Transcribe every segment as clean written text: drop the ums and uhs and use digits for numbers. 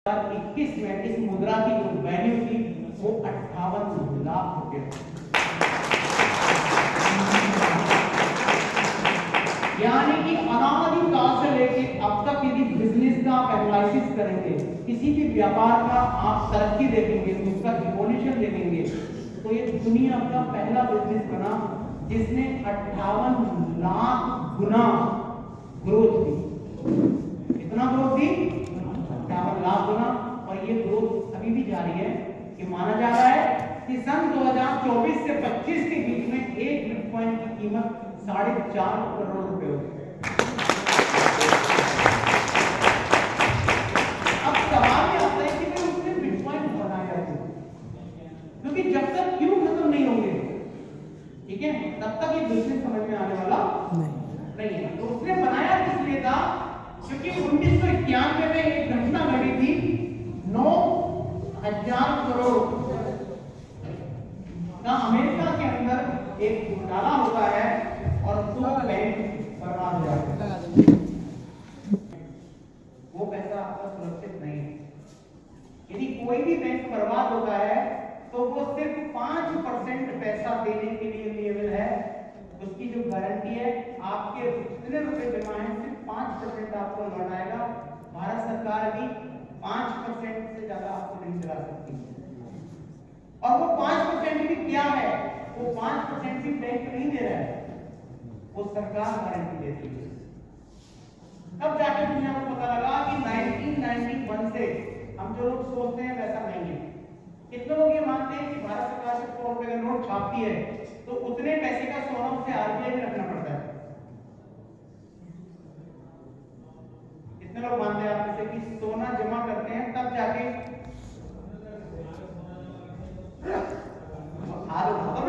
21 में इस मुद्रा की जो वैल्यू थी वो 58 लाख रुपए, यानी कि अनादिकाल से लेके अब तक यदि बिजनेस का आप एनालिसिस करेंगे, किसी भी व्यापार का आप तरक्की देखेंगे, उसका इवोल्यूशन देखेंगे, तो ये दुनिया का पहला बिजनेस बना जिसने 58 लाख गुना ग्रोथ दी। कितना ग्रोथ दी? 58 लाख गुना। और ये ग्रोथ अभी भी जारी है। ये माना जा रहा है कि सन 2024 से 25 के बीच में एक बिटकॉइन की कीमत 4.5 करोड़ रुपए होगी। अब सवाल ये आता है कि भाई उसने बिटकॉइन बनाया क्यों? क्योंकि जब तक क्यों खत्म नहीं होंगे, ठीक है, तब तक ये बिजनेस समझ में आने वाला नहीं है। तो उसने बनाया किस लिए था? क्योंकि 1991 में एक घटना घटी थी, 9,000 करोड़ का अमेरिका के अंदर एक घोटाला होता है और 2 बैंक बर्बाद हो जाते हैं। वो पैसा आपका सुरक्षित नहीं है। यदि कोई भी बैंक बर्बाद होता है तो वो सिर्फ 5% पैसा देने के लिए लेवल है। उसकी जो गारंटी है, आपके जितने रुपए जमा हैं सिर्फ 5% आपको लौटाएगा। भारत सरकार भी 5% से ज्यादा आपको नहीं चला सकती। और वो 5% भी क्या है? वो 5% भी बैंक नहीं दे रहा है, वो सरकार गारंटी देती है। तब जाके दुनिया को पता लगा कि 1991 से हम जो लोग सोचते हैं वैसा नहीं है। कितने लोग ये मानते हैं कि भारत सरकार से 100 रुपए का नोट छापती है तो उतने पैसे का सोना उसे आरबीआई में रखना पड़ता है? कितने लोग मानते हैं आप जैसे कि सोना जमा करते हैं तब जाके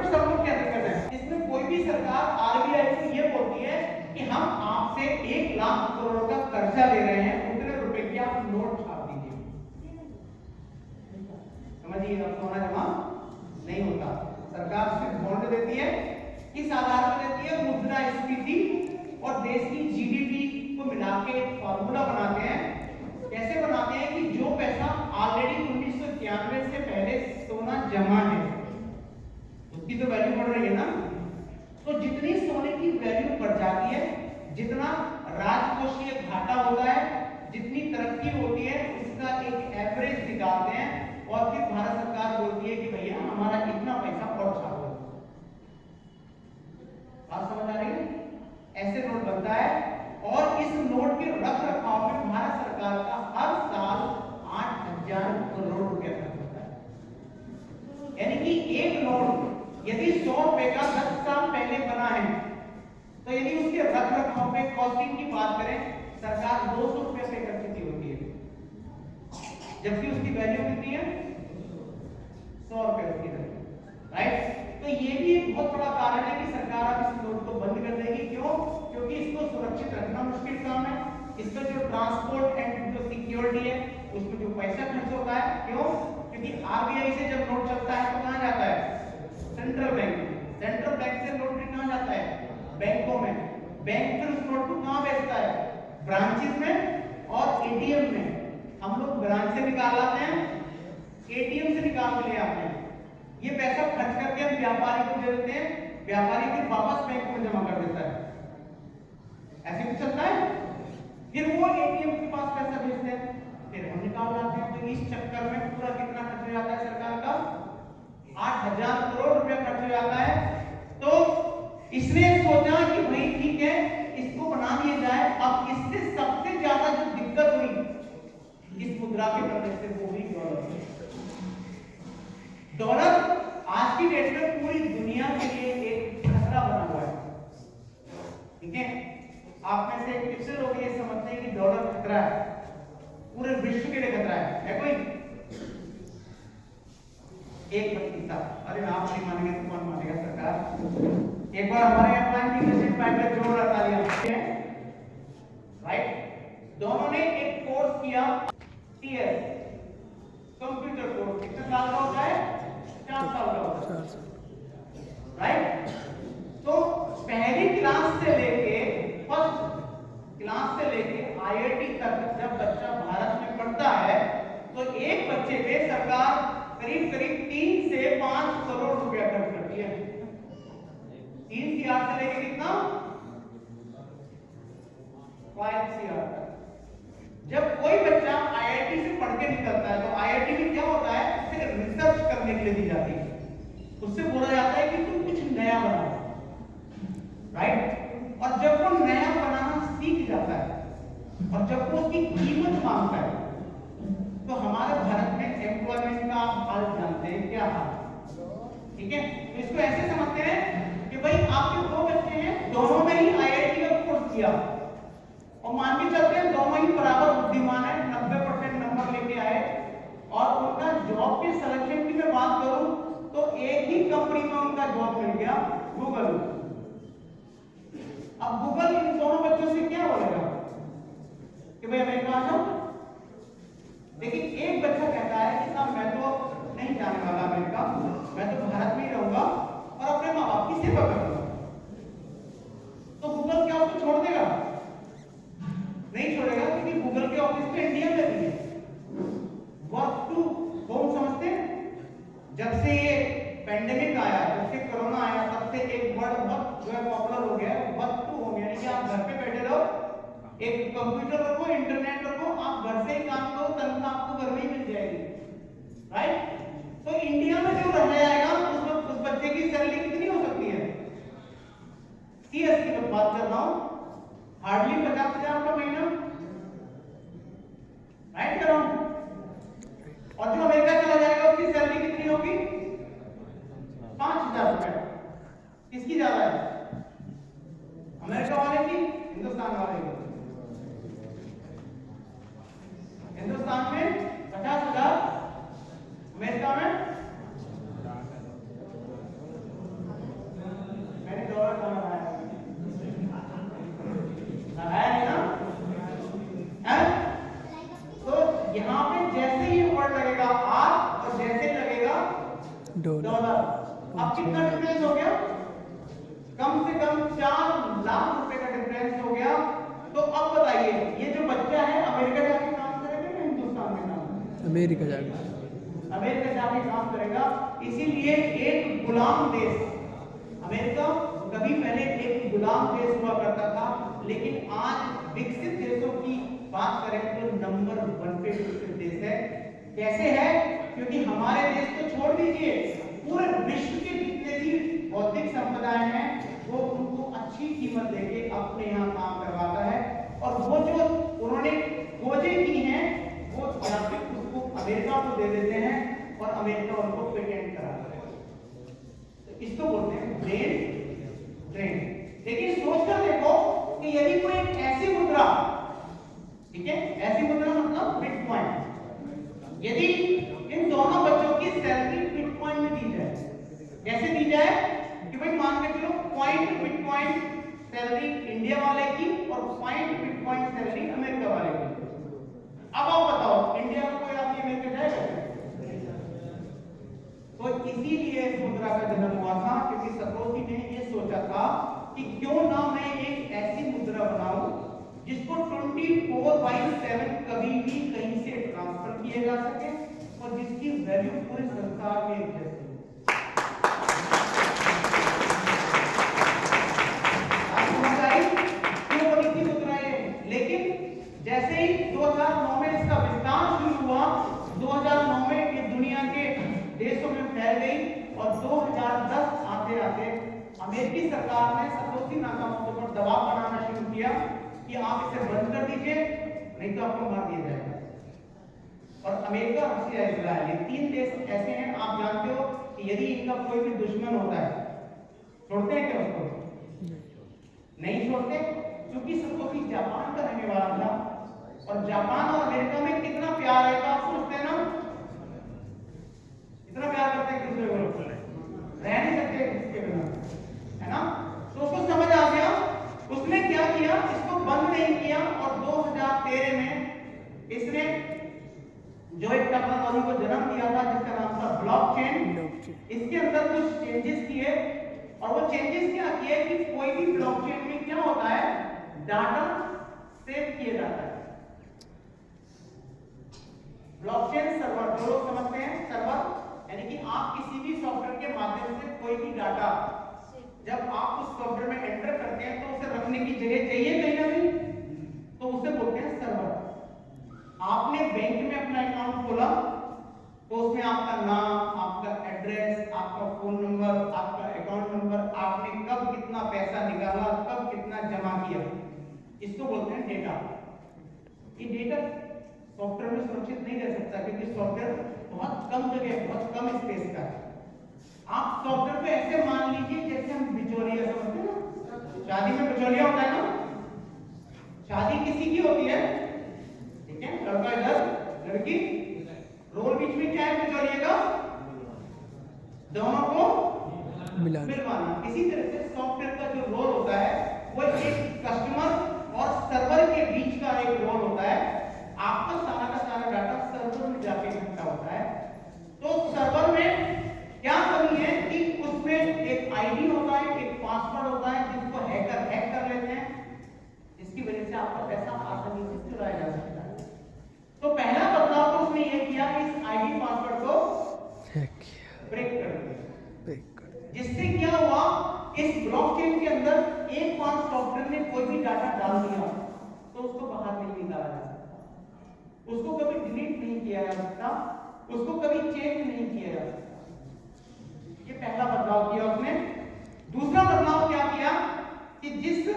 सब लोग क्या दिक्कत है? इसमें कोई भी सरकार आरबीआई को ये बोलती है कि हम आपसे 1 लाख करोड़ का कर्जा ले रहे हैं, उतने रुपए की आप नोट छाप दीजिए। समझिए, अब सोना जमा नहीं होता। सरकार सिर्फ बॉन्ड देती है, किस आधार पर देती है? मुद्रास्फीति और देश की जीडीपी को मिला के फॉर्मूला बनाते हैं। कैसे बनाते हैं कि जो पैसा ऑलरेडी 1991 से पहले सोना जमा है उसकी तो वैल्यू बढ़ रही है ना, तो जितनी सोने की वैल्यू बढ़ जाती है, जितना राजकोषीय घाटा होता है, जितनी तरक्की होती है, उसका एक एवरेज निकालते हैं और फिर भारत सरकार बोलती है कि भैया हमारा इतना पैसा और छापो। बात समझ आ रही है? ऐसे नोट बनता है और इस नोट के रख रखाव में भारत सरकार का हर साल 8,000 करोड़ रुपया खर्च होता है। यानी कि एक नोट यदि 100 रुपए का 10 साल पहले बना है तो यदि उसके रख रखाव पे कॉस्टिंग की बात करें, सरकार 200 रुपए पे कर चुकी होती है, जबकि उसकी वैल्यू कितनी है? 100 रुपए उसकी वैल्यू, राइट? तो ये भी एक बहुत बड़ा कारण है कि सरकार अब इस नोट को बंद कर देगी। क्यों? क्योंकि इसको सुरक्षित रखना मुश्किल काम है। इसका जो ट्रांसपोर्ट एंड जो सिक्योरिटी है उसमें जो पैसा खर्च होता है, क्यों? क्योंकि आरबीआई से जब नोट चलता है तो कहां जाता है? Central bank. सेंट्रल बैंक से नोट कहां जाता है? बैंकों में। बैंक फिर उस नोट को कहां बेचता है? ब्रांचेस में और एटीएम में। हम लोग ब्रांच से निकाल लाते हैं, एटीएम से निकाल के ले आते हैं। ये पैसा खर्च करके हम व्यापारी को दे देते हैं, व्यापारी फिर वापस बैंक में जमा कर देता है। ऐसे कुछ चलता है। फिर वो एटीएम के पास पैसा भेजते हैं, फिर हम निकाल लाते हैं। तो इस चक्कर में पूरा कितना खर्च हो जाता है सरकार का? 8,000 करोड़ रुपया खर्च हो जाता है। तो इसने सोचा कि भाई ठीक है, इसको बना दिया जाए। अब इससे सबसे ज्यादा जो दिक्कत हुई इस मुद्रा के बनने से वो हुई डॉलर। डॉलर आज की डेट में पूरी दुनिया के लिए एक खतरा बना हुआ है, ठीक है? आप में से कितने लोग ये समझते हैं कि डॉलर खतरा है? पूरे विश्व के लिए खतरा है कोई? एक प्रतिशत। अरे आप नहीं मानेंगे तो कौन मानेगा? सरकार एक बार हमारे यहाँ प्लान की नशीब पाइप जोड़ रखा लिया, राइट? दोनों ने एक कोर्स किया, टीएस कंप्यूटर कोर्स। कितने साल का होता है? 4 साल का होता है, राइट? तो पहली क्लास से लेके फर्स्ट क्लास से लेके आईआईटी तक जब बच्चा भारत में पढ़ता है करीब करीब 3 से 5 करोड़ रुपया खर्च करती है। 3 CR से लेके कितना 5 CR तक। जब कोई बच्चा IIT से पढ़ के निकलता है तो IIT में क्या होता है, उसे रिसर्च करने के लिए दी जाती है, उससे बोला जाता है कि तुम कुछ नया बनाओ, राइट। और जब वो नया बनाना सीख जाता है और जब वो उसकी कीमत मांगता है, तो हमारे भारत में एम्प्लॉयमेंट का आप हाल जानते हैं, क्या हाल, ठीक है। तो इसको ऐसे समझते हैं कि भाई आपके 2 बच्चे हैं, दोनों ने ही IIT का कोर्स किया और मान के चलते हैं दोनों ही बराबर बुद्धिमान है, 90% नंबर लेके आए और उनका जॉब के सिलेक्शन की मैं बात करूं तो एक ही कंपनी में उनका जॉब मिल गया, गूगल। अब गूगल इन दोनों बच्चों से क्या बोलेगा कि भाई अमेरिका आ जाओ, लेकिन एक बच्चा कहता है कि साहब मैं तो नहीं जाने वाला अमेरिका, मैं तो भारत में ही रहूंगा और अपने माँ बाप की सेवा करूंगा। तो गूगल क्या उसको छोड़ देगा? नहीं छोड़ेगा, क्योंकि गूगल के ऑफिस तो इंडिया में भी है। वर्क टू होम समझते हैं। जब से ये पेंडेमिक आया, जब से कोरोना आया, तब से एक वर्ड बहुत जो है पॉपुलर हो गया है, वर्क टू होम, यानी कि आप घर पे बैठे रहो, एक कंप्यूटर रखो, इंटरनेट रखो, आप घर से ही काम करो, तनख्वाह आपको घर में ही मिल जाएगी, राइट। तो इंडिया में जो रह जाएगा उस बच्चे की सैलरी कितनी हो सकती है? CS की मैं बात कर रहा हूं, हार्डली 50,000 का महीना, राइट कर रहा हूं। और जो अमेरिका चला जाएगा उसकी सैलरी कितनी होगी? 5,000 रुपए। किसकी ज्यादा है, अमेरिका वाले की, हिंदुस्तान वाले की? हिंदुस्तान में 50,000, अमेरिका में मैंने डॉलर का लगाया है ना, है? तो यहाँ पे जैसे ही वर्ड लगेगा आर और जैसे लगेगा डॉलर, अब कितना डिफरेंस हो गया? कम से कम 4 लाख रुपए का डिफरेंस हो गया। तो अब बताइए, ये जो बच्चा है अमेरिका जाके काम करेगा या हिंदुस्तान में काम करेगा? अमेरिका जाके काम करेगा। इसीलिए एक गुलाम देश अमेरिका कभी पहले एक गुलाम देश हुआ करता था, लेकिन आज विकसित देशों की बात करें तो नंबर 1 पे विकसित देश है। कैसे है? क्योंकि हमारे देश को छोड़ दीजिए, पूरे विश्व के जितने भी भौतिक संपदाएं हैं वो उनको अच्छी कीमत देके अपने यहाँ काम करवाता है, और वो जो उन्होंने खोजें की हैं वो जाके उसको अमेरिका को दे देते हैं और अमेरिका उनको पेटेंट कराता है। तो इसको बोलते हैं ब्रेन ड्रेन। देखिए सोचकर देखो कि यदि कोई एक ऐसी मुद्रा, ठीक है, ऐसी मुद्रा मतलब बिटकॉइन, यदि इन दोनों बच्चों की सैलरी बिटकॉइन में दी जाए, कैसे दी जाए कि भाई मान के चलो 0.1 बिटकॉइन सैलरी इंडिया वाले की और 0.1 बिटकॉइन सैलरी अमेरिका वाले की। अब आप बताओ इंडिया में कोई आदमी अमेरिका जाएगा? तो इसीलिए इस मुद्रा का जन्म हुआ था, क्योंकि सतोशी ने ये सोचा था कि क्यों ना मैं एक ऐसी मुद्रा बनाऊं जिसको 24/7 कभी भी कहीं से ट्रांसफर किया जा सके और जिसकी वैल्यू पूरे संसार में एक जैसी हो। आपको बताइए क्यों बनी थी मुद्रा ये? लेकिन जैसे ही 2009 में इसका विस्तार शुरू हुआ, 2009 में ये दुनिया के देशों में फैल गई और 2010 आते आते अमेरिकी सरकार ने सतोशी नाकामोटो पर दबाव बनाना शुरू किया कि आप इसे बंद कर दीजिए, नहीं तो आपको मार दिया जाएगा। और अमेरिका, रशिया, इजराइल, ये 3 देश ऐसे हैं, आप जानते हो कि यदि इनका कोई भी दुश्मन होता है, छोड़ते हैं क्या उसको? नहीं छोड़ते, क्योंकि सतोशी जापान का रहने वाला था और जापान और अमेरिका में कितना प्यार है, तो आप सोचते हैं ना, इतना प्यार करते हैं किसी को, रह नहीं सकते इसके बिना, है ना। तो उसको समझ आ गया, उसने क्या किया, इसको बंद नहीं किया और 2013 में इसने जो एक टेक्नोलॉजी को जन्म दिया था जिसका नाम था ब्लॉकचेन, इसके अंदर कुछ चेंजेस किए। और वो चेंजेस क्या किए कि कोई भी ब्लॉकचेन में क्या होता है, डाटा सेव किया जाता है। ब्लॉकचेन सर्वर, जो लोग समझते हैं सर्वर, यानी कि आप किसी भी सॉफ्टवेयर के माध्यम से कोई भी डाटा जब आप उस सॉफ्टवेयर में एंटर करते हैं तो उसे रखने की जगह चाहिए कहीं ना कहीं, तो उसे बोलते हैं सर्वर। आपने बैंक में अपना अकाउंट खोला तो उसमें आपका नाम, आपका एड्रेस, आपका फोन नंबर, आपका अकाउंट नंबर, आपने कब कितना पैसा निकाला, कब कितना जमा किया, इसको बोलते हैं डेटा। ये डेटा सॉफ्टवेयर में सुरक्षित नहीं रह सकता क्योंकि सॉफ्टवेयर बहुत कम जगह, बहुत कम स्पेस का है। आप सॉफ्टवेयर को ऐसे मान लीजिए जैसे हम बिचौलिया समझते हैं ना, शादी में बिचौलिया होता है ना, शादी किसी की होती है, ठीक है, लड़का इधर, लड़की, रोल बीच में क्या है बिचौलिए का, दोनों को मिलवाना। इसी तरह से सॉफ्टवेयर का जो रोल होता है वो एक कस्टमर और सर्वर के बीच का एक रोल होता है। आपका सारा का सारा डाटा सर्वर में जाके इकट्ठा होता है, तो सर्वर में क्या कमी है कि उसमें एक आईडी होता है, एक पासवर्ड होता है जिसको हैकर हैक कर लेते हैं, जिसकी वजह से आपका पैसा आसानी से चुराया जा सकता है। तो पहला बदलाव तो उसने ये किया कि इस आईडी पासवर्ड को ब्रेक कर दिया, जिससे क्या हुआ, इस ब्लॉकचेन के अंदर एक बार सॉफ्टवेयर ने कोई भी डाटा डाल दिया तो उसको बाहर नहीं निकाला जा सकता, उसको कभी डिलीट नहीं किया जा सकता, उसको कभी चेंज नहीं किया जा सकता। ये पहला बदलाव किया उसने। दूसरा बदलाव क्या किया कि जिस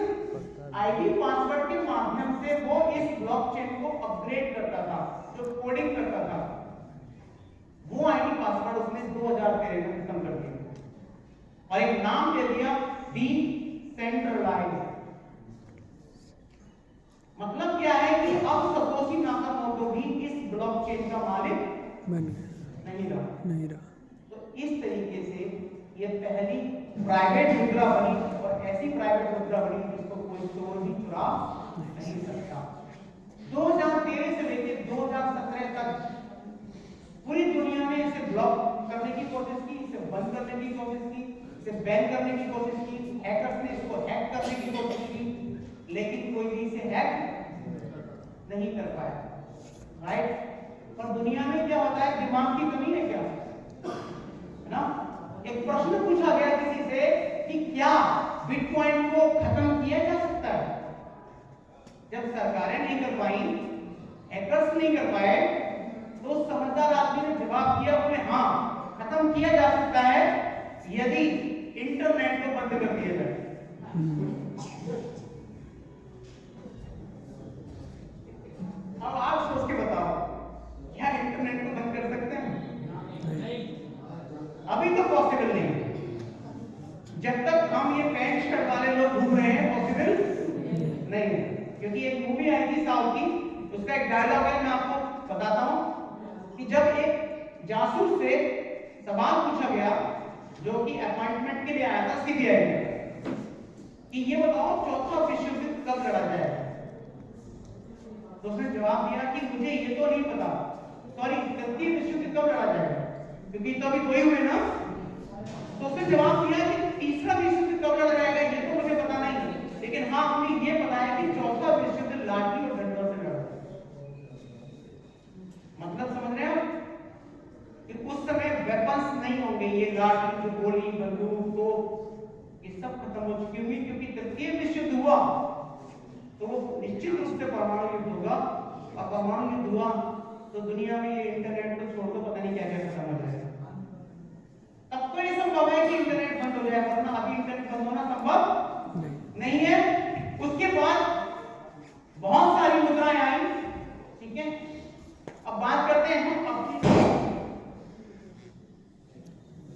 आईडी पासवर्ड के माध्यम से वो इस ब्लॉकचेन को अपग्रेड करता था, जो कोडिंग करता था, वो आईडी पासवर्ड उसने 2013 में खत्म कर दिया और एक नाम दे दिया डिसेंट्रलाइज्ड। मतलब क्या है कि अब सतोशी नाकामोटो भी इस ब्लॉकचेन का मालिक नहीं रहा। तो इस तरीके से ये पहली प्राइवेट मुद्रा बनी और ऐसी प्राइवेट मुद्रा बनी जिसको कोई चोर भी चुरा नहीं सकता। 2013 से लेकर 2017 तक पूरी दुनिया में इसे ब्लॉक करने की कोशिश की, इसे बंद करने की कोशिश की, इसे बैन करने की कोशिश की, हैकर्स ने इसको हैक करने की कोशिश की, लेकिन कोई भी इसे हैक नहीं कर पाया, राइट। और दुनिया में क्या होता है, दिमाग की कमी है क्या, है ना। एक प्रश्न पूछा गया किसी से कि क्या बिटकॉइन को खत्म किया जा सकता है, जब सरकारें नहीं कर पाई, हैकर्स नहीं कर पाए, तो समझदार आदमी ने जवाब दिया, बोले हाँ खत्म किया जा सकता है यदि इंटरनेट को बंद कर दिया जाए। अब आप सोच के बताओ, क्या इंटरनेट को बंद कर सकते हैं? अभी तो पॉसिबल नहीं है। जब तक हम ये पैंट शर्ट वाले लोग घूम रहे हैं पॉसिबल नहीं है, क्योंकि एक मूवी आई थी साउथ की, उसका एक डायलॉग है, मैं आपको बताता हूं कि जब एक जासूस से सवाल पूछा गया जो कि अपॉइंटमेंट के लिए आया था सीबीआई में कि ये बताओ चौथा विश्व युद्ध कब लड़ा जाएगा, तो उसने जवाब दिया कि मुझे ये तो नहीं पता, सॉरी तृतीय विश्व युद्ध कब लड़ा जाएगा, क्योंकि तो अभी दो ही हुए ना। तो उसने जवाब दिया कि तीसरा विश्व युद्ध कब लड़ा जाएगा ये तो मुझे पता नहीं, लेकिन हाँ हमें ये पता है कि चौथा विश्व युद्ध लाठी और डंडों से लड़ा। मतलब समझ रहे हो कि उस समय वेपन्स नहीं होंगे, ये लाठी, गोली, बंदूक, तो ये सब खत्म हो चुकी होंगी, क्योंकि तृतीय विश्व युद्ध हुआ तो वो निश्चित रूप से परमाणु युद्ध होगा, और परमाणु युद्ध हुआ तो दुनिया में ये इंटरनेट को छोड़ दो पता नहीं क्या क्या खत्म हो जाएगा। तब तो ये संभव है कि इंटरनेट बंद हो जाए, वरना अभी इंटरनेट बंद होना संभव नहीं है। उसके बाद बहुत सारी मुद्राएं आई, ठीक है। अब बात करते हैं हम